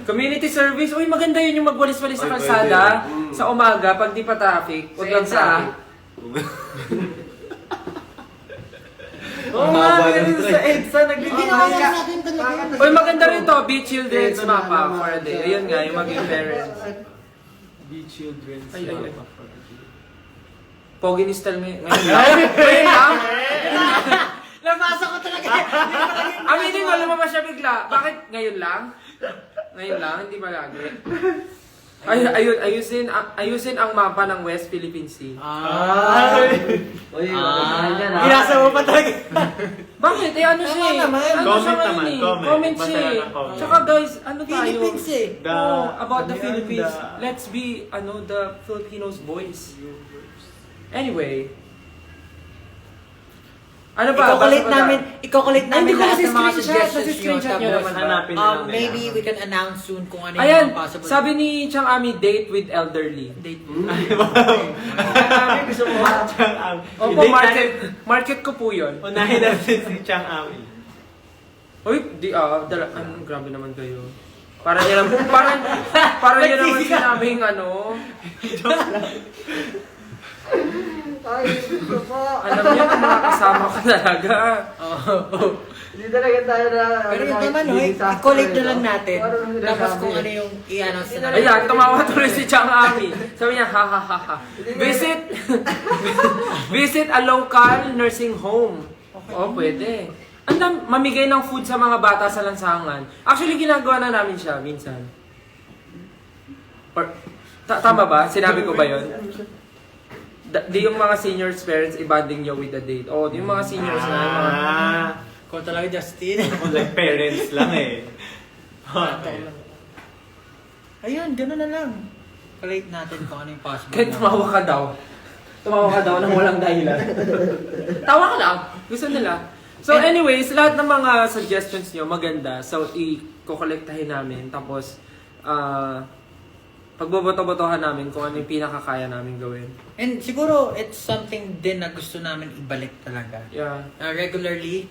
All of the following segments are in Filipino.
Community service. Uy, maganda yun yung magwalis-walis sa kalsada. Sa umaga, pag di pa traffic. Huwag lang sa... Oo nga, ganun sa EDSA. Uy, maganda rin to. Be Children's Mapa for a day. Ayun nga, yung maging parents. Be Children's Mapa for a day. Pogi ni Stal ngayon lang. Ngayon lang? Nabasa ko talaga. Aminin mo, lumabas siya bigla. Bakit ngayon lang? Ngayon lang, hindi ba lagi? Ayusin ang mapa ng West Philippine Sea. Ginasa mo pa talaga. Bakit? Eh ano siya eh? Comment siya eh. Tsaka guys, ano tayo? Philippines eh. About the Philippines. Let's be, the Filipinos' voice. Anyway. Ano ba? I-calculate namin Hindi ko lahat kasi ng mga screenshot. suggestions Screenshot nyo. nyo Tapos, naman hanapin na lang maybe we can announce soon kung ano Ayan, yung possible. sabi ni Chang Ami, date with elderly. Date. Gusto mo ba Chang Ami? Opo, market ko po yun. Unahin natin si Chang Ami. Uy, grabe naman kayo. Para niya naman sinabing Ay, gusto po. alam niyo na mga kasama ko talaga. Hindi talaga tayo na... Pero yun naman, i-collate na lang natin. Tapos kung ano yung i-announce na natin. Ayan, tumawa tuloy si Chang Ami. Sabi niya, ha ha ha ha. Visit a local nursing home. Oh, pwede. Mamigay ng food sa mga bata sa lansangan. Actually, ginagawa na namin siya minsan. Tama ba? Sinabi ko ba yun? Di yung mga seniors parents i-bonding nyo with the date. Oh, yung mga seniors na yung mga... Kung talaga Justin. Kung like parents lang eh. Ayun, gano'n na lang. Collate natin kung ano yung possible. Kaya tumawa ka daw. Tumawa ka daw nang walang dahilan. Tawa ka lang. Gusto nila. So anyways, lahat ng mga suggestions nyo maganda. So i-collectahin namin. Tapos, pagboboto-botohan namin kung ano yung pinakakaya namin gawin. And siguro, it's something din na gusto namin ibalik talaga. Yeah. Regularly,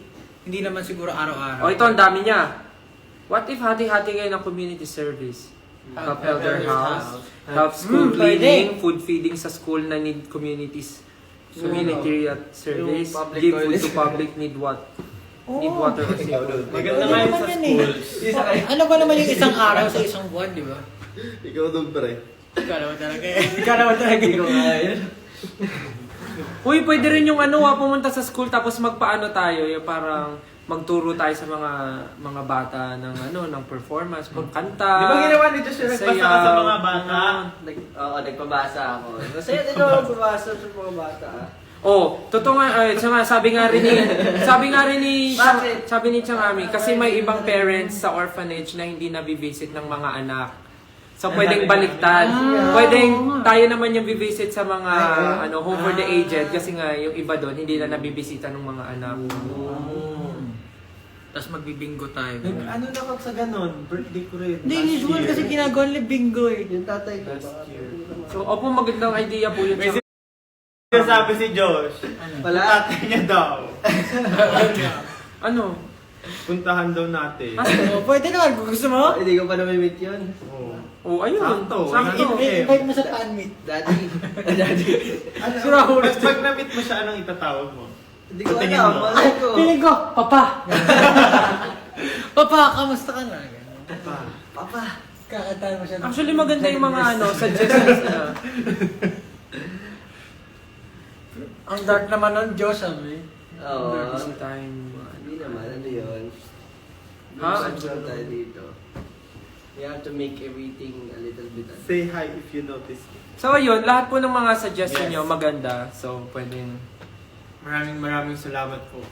hindi naman siguro araw-araw. Oh, ito ang dami niya. What if hati-hati kayo ng community service? Help elder house, help school cleaning, food feeding sa school na need communities. Community service, give food to public need what? Need water kasi. Maganda nga yun sa schools. Ano ba naman yung isang araw sa isang buwan, di ba? Ikaw doon, pre. Ikaw naman talaga. Ikaw naman talaga. Ikaw nga yun. Uy, pwede rin yung pumunta sa school tapos magpaano tayo, yung parang magturo tayo sa mga bata ng performance, magkanta. Di ba ginawa ni Josh yung nagbasa ka sa mga bata? Oo, nagpabasa ako. Masaya din ako magbabasa sa mga bata. Oh, totoo nga, sabi ni Chang Ami, kasi may ibang parents sa orphanage na hindi nabivisit ng mga anak. So, pwedeng baliktad. Pwedeng tayo naman yung bivisit sa mga home for the aged kasi nga yung iba doon hindi na nabibisita ng mga anak. Tapos magbibingo tayo. Ano na kung sa ganon? Birthday ko rin. Hindi, usual kasi ginagawa nila bingo eh. Yung tatay ko. Last year. So, opo, magandang idea po yun. May sinasabi si Josh. Wala. Tatay niya daw. Ano? Puntahan daw natin. Pwede naman, kung gusto mo. Hindi ko pa na-meet yun. Oh, ayun. Sakto. Sakto. Invite mo sa fan meet. Daddy. Daddy. Si Rahul, pag na-meet mo siya, anong itatawag mo? Hindi ko Tingin alam. mo. Malay ko. Piling ko, Papa! Papa, kamusta ka na? Papa. Kakantahan mo siya. Actually, maganda yung mga suggestions na. Ang dark naman nun, Diyos, sabi. Oo. Busy time. Hindi naman. Ano yun? Ha? Ano tayo dito? We have to make everything a little bit. Say hi if you notice me. So, ayun, lahat po ng mga suggestion Yes. nyo maganda. So, pwedeng... Maraming salamat po.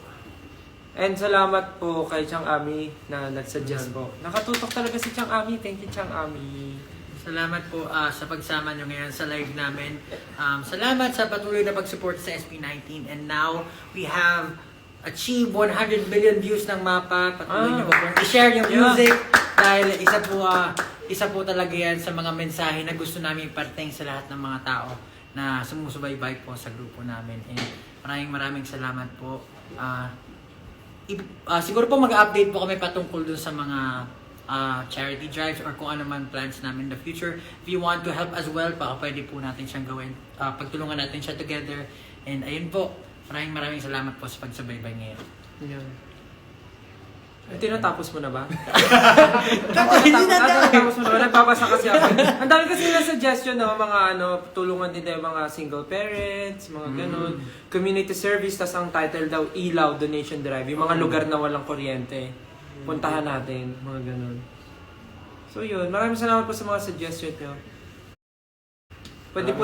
And salamat po kay Chang Ami na nag-suggest po. Nakatutok talaga si Chang Ami. Thank you, Chang Ami. Salamat po sa pagsama nyo ngayon sa live namin. Salamat sa patuloy na pag-support sa SB19. And now, we have achieved 100 million views ng mapa. Patuloy nyo po pong i-share yung music. Dahil isa po talaga yan sa mga mensahe na gusto namin iparating sa lahat ng mga tao na sumusubaybay po sa grupo namin. And maraming salamat po. Siguro po mag-update po kami patungkol dun sa mga charity drives or kung ano man plans namin in the future. If you want to help as well, baka pwede po natin siyang gawin. Pagtulungan natin siya together. And ayun po, maraming salamat po sa pagsubaybay ngayon. Yun. Ay, tinatapos mo na ba? Hindi na Tinatapos mo na ba? Nagbabasa kasi ako. Ang dami kasi na suggestion na mga tulungan din tayo mga single parents, mga ganun. Community service, tas ang title daw, Ilaw Donation Drive. Yung mga lugar na walang kuryente. Puntahan natin, mga ganun. So yun, maraming salamat po sa mga suggestion nyo.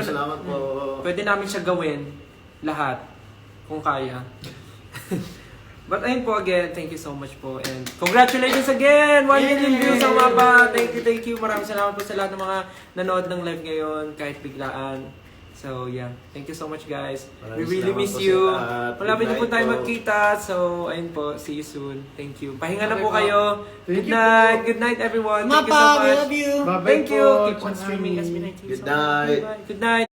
Salamat po. Pwede namin siya gawin lahat kung kaya. But ayun po again, thank you so much po and congratulations again! 1 million views ang mapa! Thank you! Maraming salamat po sa lahat ng mga nanood ng live ngayon kahit biglaan. So yeah, thank you so much guys. We really miss you. Malapit na po tayo magkita. So ayun po, see you soon. Thank you. Pahinga na po kayo. Good night! Good night everyone. Thank you so Mapa, we much. love you! Bye-bye Thank you. po, Keep on Chang streaming Ami. SB19. Good night. Good night.